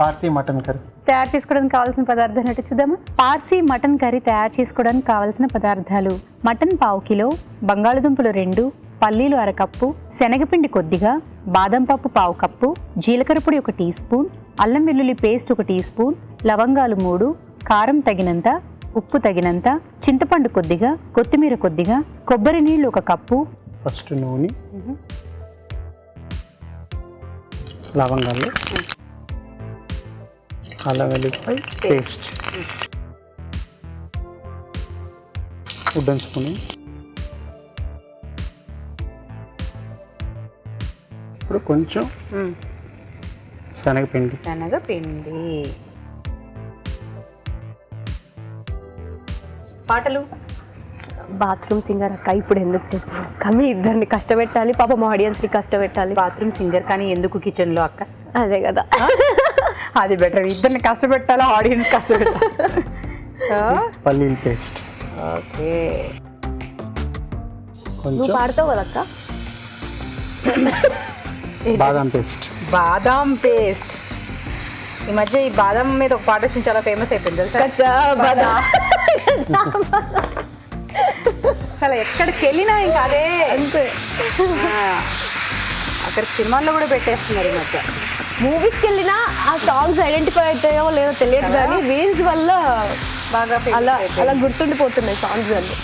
Parsi mutton curry తయారు చేసుకోవడానికి కావాల్సిన పదార్థాలు ఏంటో చూద్దామా. పార్సీ మటన్ కర్రీ తయారు చేసుకోవడానికి కావాల్సిన పదార్థాలు: మటన్ 1/2 కిలో, బంగాళదుంపలు 2, పల్లీలు 1/2 కప్పు, శనగపిండి కొద్దిగా, బాదం పప్పు 1/2 కప్పు, జీలకర్ర పొడి 1 టీ స్పూన్, అల్లం వెల్లుల్లి పేస్ట్ 1 టీ స్పూన్, లవంగాలు 3, కారం తగినంత, ఉప్పు తగినంత, చింతపండు కొద్దిగా, కొత్తిమీర కొద్దిగా, కొబ్బరి నీళ్ళు 1 కప్పు. ఫస్ట్ నూనె, లవంగాలు, అల్లం వెల్లుల్లి పేస్ట్, ఉడ్డంచుకుని ఇప్పుడు కొంచెం శనగపిండి, పాటలు. బాత్రూమ్ సింగర్ అక్క. ఇప్పుడు ఎందుకు చెప్తాను కమి, ఇద్దరిని కష్టపెట్టాలి, పాపం ఆడియన్స్ని కష్టపెట్టాలి. బాత్రూమ్ సింగర్ కానీ ఎందుకు కిచెన్ లో అక్క? అదే కదా, అది బెటర్. ఇద్దరిని కష్టపెట్టాలి, ఆడియన్స్ కష్టపెట్టాలి. పల్లీల పేస్ట్. ఓకే, నువ్వు కొంచెం పాడతావు కదా అక్క. బాదం పేస్ట్. బాదాం పేస్ట్. ఈ మధ్య ఈ బాదం మీద ఒక పాట వచ్చింది, చాలా ఫేమస్ అయిపోయింది తెలుసా? అసలు ఎక్కడికి వెళ్ళినా ఇంకా అదే అంతే. అక్కడ సినిమాల్లో కూడా పెట్టేస్తున్నారు ఈ మధ్య. మూవీస్కి వెళ్ళినా ఆ సాంగ్స్ ఐడెంటిఫై అవుతాయో లేదో తెలియదు కానీ రీల్స్ వల్ల బాగా అలా అలా గుర్తుండిపోతున్నాయి సాంగ్స్ అన్ని.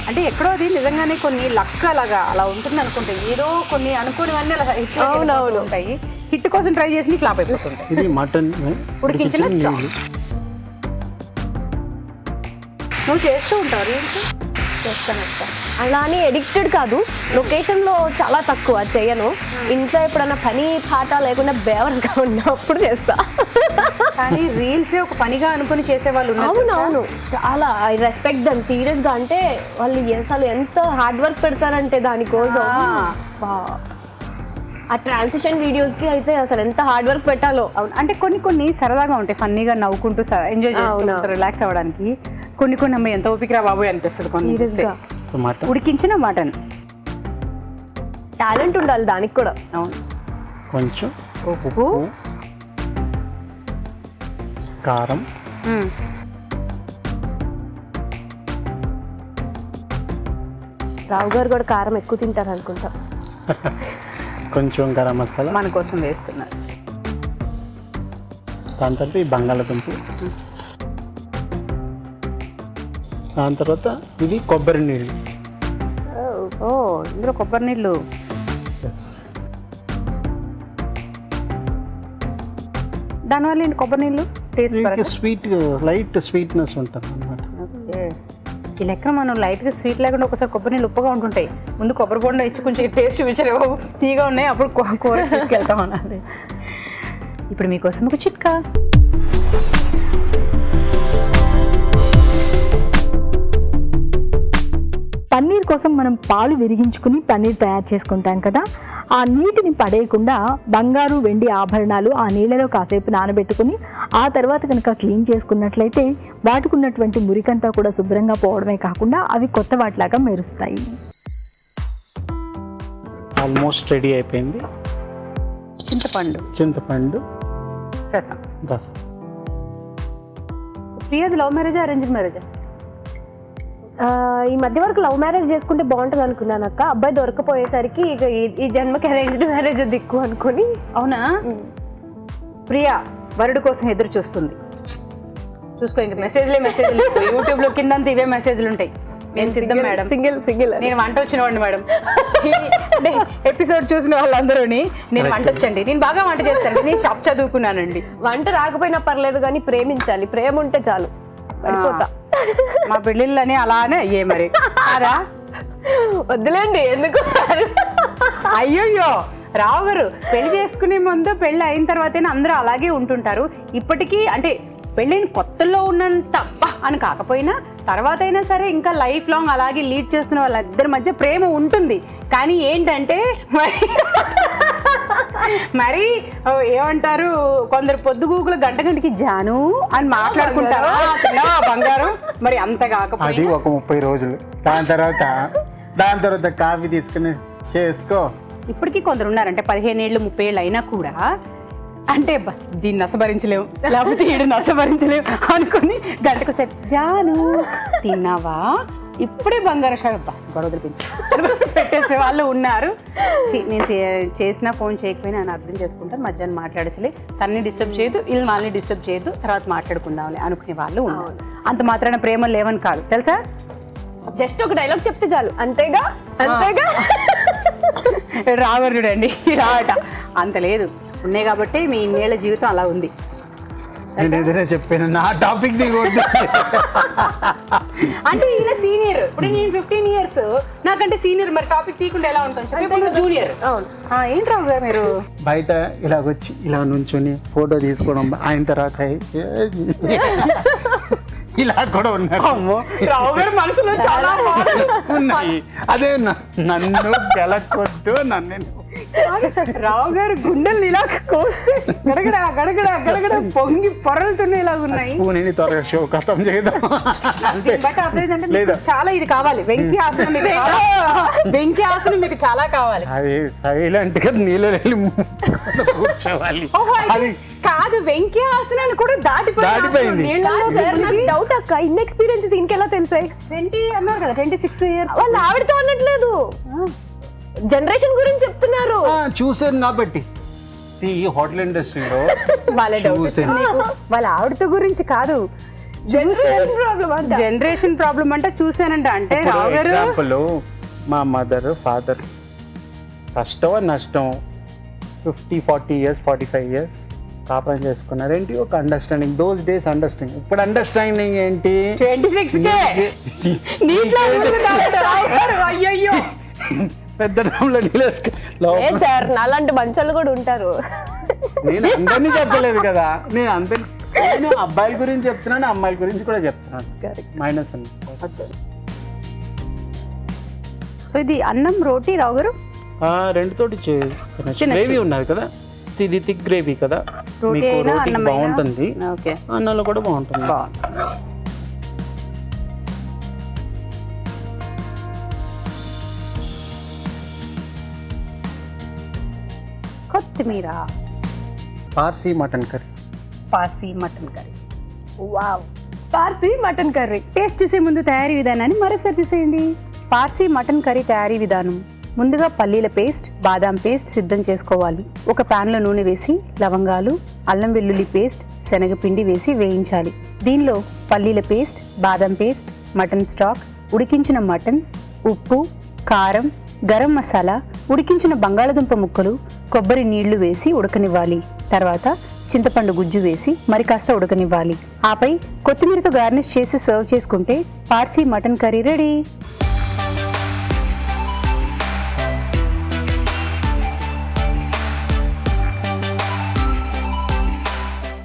అంటే ఎక్కడో అది నిజంగానే కొన్ని లక్ అలా ఉంటుంది అనుకుంటే, ఏదో కొన్ని అనుకోనివన్నీ అలా అవునవును ఉంటాయి. హిట్ కోసం ట్రై చేసి ఫ్లాప్ అయిపోతుంటాయి. ఇది మటన్ ఉడికించిన స్టాక్. నువ్వు చేస్తూ ఉంటావు రీల్స్? చేస్తాను. అలా అని ఎడిక్టెడ్ కాదు, లొకేషన్లో చాలా తక్కువ చేయను. ఇంట్లో ఎప్పుడన్నా పని పాట లేకుండా బేవర్స్గా ఉన్నప్పుడు చేస్తా. కానీ రీల్స్ ఒక పనిగా అనుకుని చేసేవాళ్ళు ఉన్నారు. అవునవును, చాలా ఐ రెస్పెక్ట్ దమ్ సీరియస్గా. అంటే వాళ్ళు అసలు ఎంత హార్డ్ వర్క్ పెడతారంటే దానికోసం. ఆ ట్రాన్సిషన్ వీడియోస్కి అయితే అసలు ఎంత హార్డ్ వర్క్ పెట్టాలో. అవును, అంటే కొన్ని సరదాగా ఉంటాయి, ఫన్నీగా నవ్వుకుంటూ ఎంజాయ్ చేస్తూ రిలాక్స్ అవ్వడానికి. కొన్ని అమ్మాయి ఎంత ఓపికరా బాబు అనిపిస్తుంది. సీరియస్గా ఉడికించిన మటన్. టాలెంట్ ఉండాలి దానికి కూడా. అవును, కొంచెం ఉప్పు, కారం, రావు గారు కూడా కారం ఎక్కువ తింటారు అనుకుంటా. కొంచెం గరం మసాలా మన కోసం వేస్తున్నారు. దాని తర్వాత ఈ బంగాళదుంప, దాని తర్వాత ఇది కొబ్బరి నీళ్ళు. ఓ, ఇందులో కొబ్బరి నీళ్ళు. దానివల్ల ఏంటి కొబ్బరి నీళ్ళు? టేస్ట్ స్వీట్, లైట్ స్వీట్నెస్ ఉంటుంది అన్నమాట. ఈ లెక్క మనం లైట్గా స్వీట్ లేకుండా ఒకసారి కొబ్బరి నీళ్ళు ఉప్పుగా ఉంటుంటాయి. ముందు కొబ్బరి బొండ ఇచ్చి కొంచెం టేస్ట్ చూపించారు, తీగా ఉన్నాయి, అప్పుడు కూర తీసుకెళ్తాం అన్నది. ఇప్పుడు మీకోసం ఒక చిట్కా. పన్నీర్ కోసం మనం పాలు విరిగించుకుని పన్నీర్ తయారు చేసుకుంటాం కదా, ఆ నీటిని పడేయకుండా బంగారు వెండి ఆభరణాలు ఆ నీళ్ళలో కాసేపు నానబెట్టుకుని ఆ తర్వాత కనుక క్లీన్ చేసుకున్నట్లయితే వాటికి ఉన్నటువంటి మురికంతా కూడా శుభ్రంగా పోవడమే కాకుండా అవి కొత్త వాటిలాగా మెరుస్తాయి. ఆల్మోస్ట్ రెడీ అయిపోయింది. చింతపండు రసం. ప్రియది లవ్ మ్యారేజా అరేంజ్డ్ మ్యారేజా? ఈ మధ్య వరకు లవ్ మ్యారేజ్ చేసుకుంటే బాగుంటుంది అనుకున్నాను అక్క. అబ్బాయి దొరకపోయేసరికి ఇక ఈ జన్మకి అరేంజ్డ్ మ్యారేజ్ దిక్కు అనుకుని. అవునా? ప్రియా వరుడు కోసం ఎదురు చూస్తుంది. చూసుకో, ఇంక మెసేజ్లు యూట్యూబ్ లో కింద ఇవే మెసేజ్లు ఉంటాయి. నేను సిద్ధం మేడం, సింగిల్ నేను వంట వచ్చిన వాడిని మేడం. ఎపిసోడ్ చూసిన వాళ్ళందరూని నేను వంట వచ్చండి, నేను బాగా వంట చేస్తాను, నేను షాప్ చదువుకున్నానండి. వంట రాకపోయినా పర్లేదు కానీ ప్రేమించాలి, ప్రేమ ఉంటే చాలు, పడిపోతా. మా పెళ్ళిళ్ళని అలానే అయ్యే మరి. వద్దులేండి, ఎందుకు? అయ్యోయ్యో రావు గారు, పెళ్లి చేసుకునే ముందు పెళ్లి అయిన తర్వాతైనా అందరూ అలాగే ఉంటుంటారు. ఇప్పటికీ అంటే పెళ్ళైన కొత్తలో ఉన్నంత అని కాకపోయినా తర్వాత అయినా సరే ఇంకా లైఫ్ లాంగ్ అలాగే లీడ్ చేస్తున్న వాళ్ళిద్దరి మధ్య ప్రేమ ఉంటుంది. కానీ ఏంటంటే మరి ఏమంటారు, కొందరు పొద్దుగూకులు గంటకి జాను అని మాట్లాడుకుంటారా బంగారం. మరి అంత కాకపోతే అది ఒక 30 రోజులు, దాని తర్వాత కాఫీ తీసుకుని చేసుకో. ఇప్పటికీ కొందరు ఉన్నారంటే 15 ఏళ్ళు 30 ఏళ్ళు అయినా కూడా అంటే దీన్ని నసభరించలేము, లేకపోతే ఈడు నసభరించలేము అనుకుని గంటకు సెట్ జాను తిన్నావా ఇప్పుడే బంగారు గొడవలు పెట్టేసే వాళ్ళు ఉన్నారు. నేను చేసినా ఫోన్ చేయకపోయినా ఆయన అర్థం చేసుకుంటారు, మధ్యాహ్నం మాట్లాడచ్చలే, తన్ని డిస్టర్బ్ చేయదు, వీళ్ళు వాళ్ళని డిస్టర్బ్ చేయదు, తర్వాత మాట్లాడుకుందాంలే అనుకునే వాళ్ళు ఉన్నారు. అంత మాత్రాన ప్రేమ లేవని కాదు తెలుసా, జస్ట్ ఒక డైలాగ్ చెప్తే చాలు, అంతేగా అంతేగా. రావరు చూడండి రావట అంత లేదు, ఉన్నాయి కాబట్టి మీ ఇన్నేళ్ల జీవితం అలా ఉంది. నేను ఏదైనా చెప్పాను నా టాపిక్ దిగొద్దు. అంటే ఈయన సీనియర్, ఇప్పుడు నేను 15 years నాకంటే సీనియర్, మరి టాపిక్ తీయకుండా ఎలా ఉంటాను జూనియర్. ఏంటి రావు గారు మీరు బయట ఇలాగొచ్చి ఇలా నుంచొని ఫోటో తీసుకోవడం, ఆయన తర్వాత ఇలా కూడా ఉన్నారు. రావు గారు మనసులో చాలా ఉన్నాయి. అదే నన్ను గెలకొద్దు, నన్ను రావు గారు గుండెలు ఇలా కోస్తే గడగడ గడగడ గడగడ పొంగి పొరలుతున్న ఇలా ఉన్నాయి. త్వరగా షో ఖతం చేద్దాం. బట్ అదేంటంటే చాలా ఇది కావాలి, వెంకీ ఆసనం మీకు వెంకీ ఆసనం మీకు చాలా కావాలి. అది సైలెంట్ గా నీళ్ళు వెళ్ళి కూర్చోవాలి. అది కాదు, వెంకీ ఆసనాన్ని కూడా దాటిపోయింది. డౌట్ అక్క, ఇన్ ఎక్స్పీరియన్సెస్ ఇంకెలా తెలిసాయి? 20 అన్నారు కదా, 26 years. వాళ్ళు ఆవిడతో అనట్లేదు, జనరేషన్ గురించి చెప్తున్నారు. చూసాను కాబట్టి ఈ హోటల్ ఇండస్ట్రీలో వాళ్ళ డౌట్ వాళ్ళ ఆవిడతో గురించి కాదు, జనరేషన్ ప్రాబ్లం అంటే చూసానంట. అంటే రావు గారు ఎగ్జాంపుల్ మా మదర్ ఫాదర్ కష్టం నష్టం 50-40 years 45 years కాపురం చేసుకున్నారు. ఏంటి ఒక అండర్స్టాండింగ్, దోస్ డేస్ అండర్స్టాండింగ్. ఇప్పుడు అండర్స్టాండింగ్ ఏంటి 26 అయ్యో పెద్ద అలాంటి మంచాలు కూడా ఉంటారు. నేను అందరినీ చెప్పలేదు కదా, నేను అబ్బాయిల గురించి చెప్తున్నాను, అమ్మాయిల గురించి కూడా చెప్తున్నాను. మైనస్ అని. సో ఇది అన్నం రోటీ రావు గారు రెండుతోటి గ్రేవీ ఉన్నది కదా, ఇది థిక్ గ్రేవీ కదా, మీకు రోటీ బాగుంటుంది, అన్నంలో కూడా బాగుంటుంది. కొత్తిమీర Parsi mutton curry. Parsi mutton curry, wow, Parsi mutton curry. Taste చూసే ముందు తయారీ విధానాన్ని మరోసారి చూసేయండి. పార్సీ మటన్ కర్రీ తయారీ విధానం: ముందుగా పల్లీల పేస్ట్, బాదాం పేస్ట్ సిద్ధం చేసుకోవాలి. ఒక ప్యాన్లో నూనె వేసి లవంగాలు, అల్లం వెల్లుల్లి పేస్ట్, శనగపిండి వేసి వేయించాలి. దీనిలో పల్లీల పేస్ట్, బాదాం పేస్ట్, మటన్ స్టాక్, ఉడికించిన మటన్, ఉప్పు, కారం, గరం మసాలా, ఉడికించిన బంగాళదుంప ముక్కలు, కొబ్బరి నీళ్లు వేసి ఉడకనివ్వాలి. తర్వాత చింతపండు గుజ్జు వేసి మరి కాస్త ఉడకనివ్వాలి. ఆపై కొత్తిమీరతో గార్నిష్ చేసి సర్వ్ చేసుకుంటే పార్సీ మటన్ కర్రీ రెడీ.